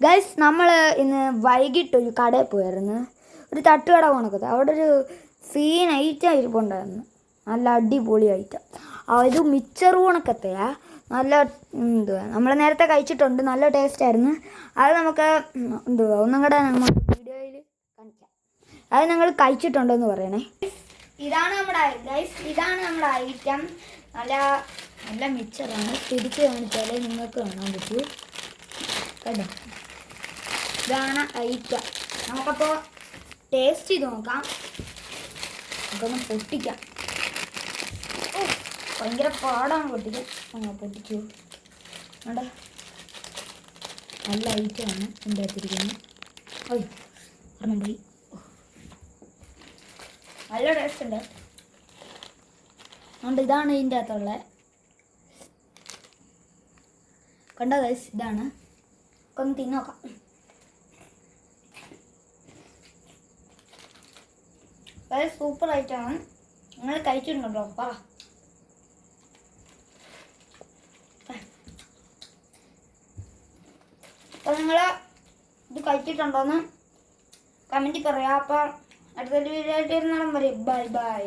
Guys നമ്മൾ ഇന്ന് വൈകിട്ട് ഒരു കടയിൽ പോയായിരുന്നു. ഒരു തട്ടുകട കണക്കത്ത്. അവിടെ ഒരു സീൻ ഐറ്റം ഇരിപ്പുണ്ടായിരുന്നു. നല്ല അടിപൊളി ഐറ്റം. ഇത് മിച്ചർ കണക്കത്തെയാ. നല്ല എന്തുവാ നമ്മൾ നേരത്തെ കഴിച്ചിട്ടുണ്ട്. നല്ല ടേസ്റ്റായിരുന്നു. അത് നമുക്ക് എന്തുവാ ഒന്നും കൂടെ നമ്മൾ വീഡിയോയിൽ കാണിക്കാം. അത് നിങ്ങൾ കഴിച്ചിട്ടുണ്ടെന്ന് പറയണേ. ഇതാണ് നമ്മുടെ ഐറ്റം. നല്ല നല്ല മിച്ചറാണ്. തിരിച്ച് കാണിച്ചാലേ നിങ്ങൾക്ക് കാണാൻ പറ്റൂ. കേട്ടോ, ഇതാണ് ഐറ്റം. നമുക്കപ്പോൾ ടേസ്റ്റ് ചെയ്ത് നോക്കാം. നമുക്കൊന്ന് പൊട്ടിക്കാം. ഭയങ്കര പാടാണ് പൊട്ടിക്കാൻ. പൊട്ടിക്കൂ. അവിടെ നല്ല ഐറ്റമാണ് എൻ്റെ അകത്തിരിക്കുന്നത്. ഒരെണ്ണം പോയി. നല്ല ടേസ്റ്റ് ഉണ്ട്. അതുകൊണ്ട് ഇതാണ് ഇതിൻ്റെ അകത്തുള്ളത്. കണ്ടോ ഗൈസ്, ഇതാണ്. ഒന്ന് തിന്നോക്കാം. വളരെ സൂപ്പർ ഐറ്റമാണ്. നിങ്ങൾ കഴിച്ചിട്ടുണ്ടോ? പറ. അപ്പോൾ നിങ്ങൾ ഇത് കഴിച്ചിട്ടുണ്ടോയെന്ന് കമൻറ്റിൽ പറയാം. അപ്പോൾ അടുത്തൊരു വീഡിയോ ആയിട്ട് വരുന്നോളം വരെ ബൈ ബൈ.